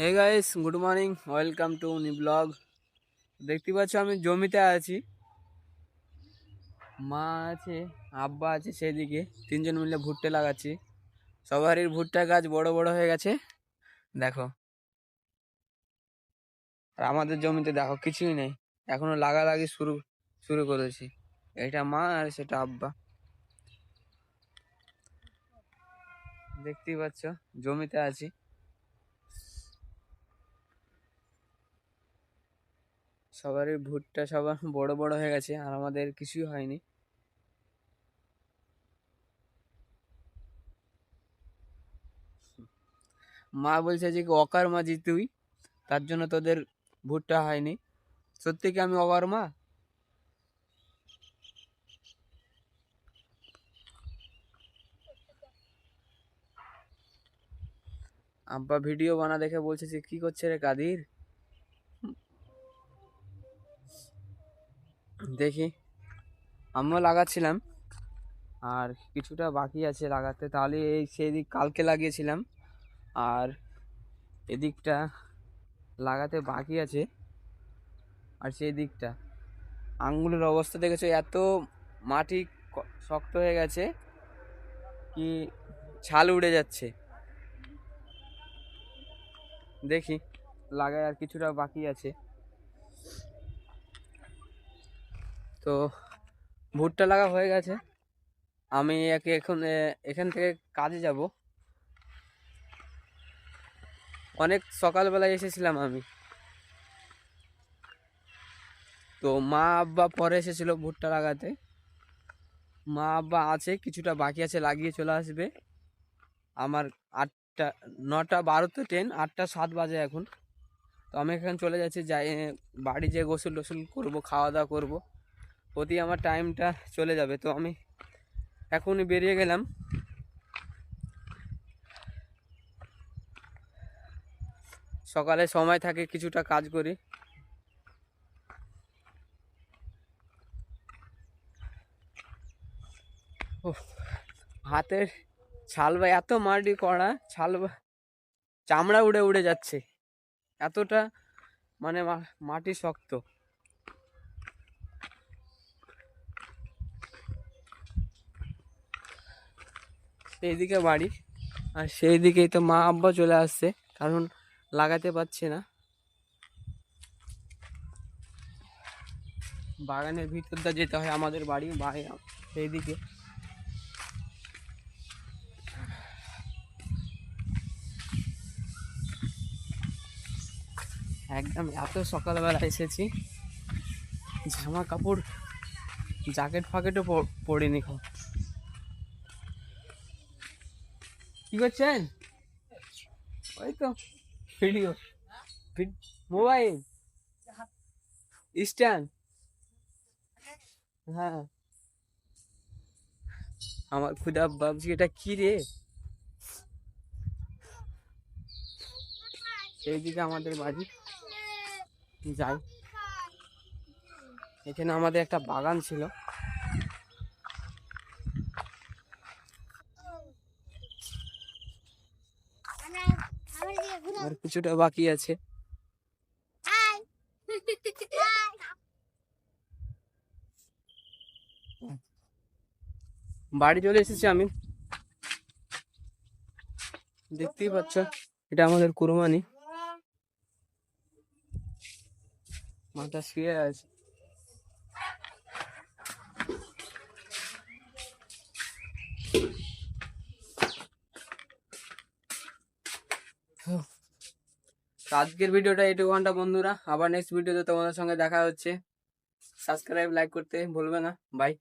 Hey guys, good morning, welcome to new blog. দেখতে পাচ্ছ আমি জমিতে আছি। মা আছে, আব্বা আছে সেদিকে, তিনজন মিলে ভুট্টা লাগাচ্ছি। সবারই ভুট্টা গাছ বড় বড় হয়ে গেছে দেখো। আর আমাদের জমিতে দেখো কিছুই নেই, এখনো লাগালাগি শুরু শুরু করেছি। এটা মা আর সেটা আব্বা। দেখতেই পাচ্ছ জমিতে আছি। সবারই ভুট্টা সবার বড় বড় হয়ে গেছে আর আমাদের কিছুই হয়নি। মা বলছে যে কি অকর্মা তুই, তার জন্য তোদের ভুট্টা হয়নি। সত্যি কি আমি অকর্মা? আব্বা ভিডিও বানা দেখে বলছে যে কি করছে রে কাদির। দেখি, আমিও লাগাচ্ছিলাম আর কিছুটা বাকি আছে লাগাতে। তাহলে এই সেই দিক কালকে লাগিয়েছিলাম আর এদিকটা লাগাতে বাকি আছে। আর সেই দিকটা আঙ্গুলের অবস্থা দেখেছো, এত মাটি শক্ত হয়ে গেছে কি ছাল উড়ে যাচ্ছে। দেখি লাগাই, আর কিছুটা বাকি আছে। তো ভুট্টা লাগা হয়ে গেছে। আমি এখান থেকে কাজে যাব। অনেক সকালবেলায় এসেছিলাম আমি। তো মা আব্বা পরে এসেছিল ভুট্টা লাগাতে। মা আব্বা আছে, কিছুটা বাকি আছে, লাগিয়ে চলে আসবে। আমার 8টা 9টা 12তে ট্রেন, 8টা 7 বাজে এখন। তো আমি এখানে চলে যাচ্ছি, যাই বাড়ি যেয়ে গোসল টোসল করবো, খাওয়া দাওয়া করবো। ওতেই আমার টাইমটা চলে যাবে। তো আমি এখনই বেরিয়ে গেলাম। সকালে সময় থাকে, কিছুটা কাজ করি। হাতের ছাল বা এত মাটি করা ছাল, চামড়া উড়ে উড়ে যাচ্ছে, এতটা মানে মাটি শক্ত। সেই দিকে বাড়ি, আর সেই দিকেই তো মা আব্বা চলে আসছে, কারণ লাগাতে পারছে না। বাগানের ভিতরটা যেতে হয় আমাদের বাড়ি সেই দিকে। একদম এত সকালবেলা এসেছি, জামা কাপড় জ্যাকেট ফাকেটও পরিনি। কি করছেন? ওই তো ভিডিও, মোবাইল স্ট্যান্ড। হ্যাঁ, আমার খুদা ভাবছি এটা কি রে। সেই দিকে আমাদের বাড়ি, যাই। এখানে আমাদের একটা বাগান ছিল। আর কিছুটা বাকি আছে। বাড়ি চলে এসেছি আমি। দেখতেই পাচ্ছ এটা আমাদের কুরবানি। মাথা শুয়ে আছে। আজকের ভিডিওটা এইটুকু ঘন্টা বন্ধুরা, আবার নেক্সট ভিডিওতে তোমাদের সঙ্গে দেখা হচ্ছে। সাবস্ক্রাইব লাইক করতে ভুলবে না। বাই।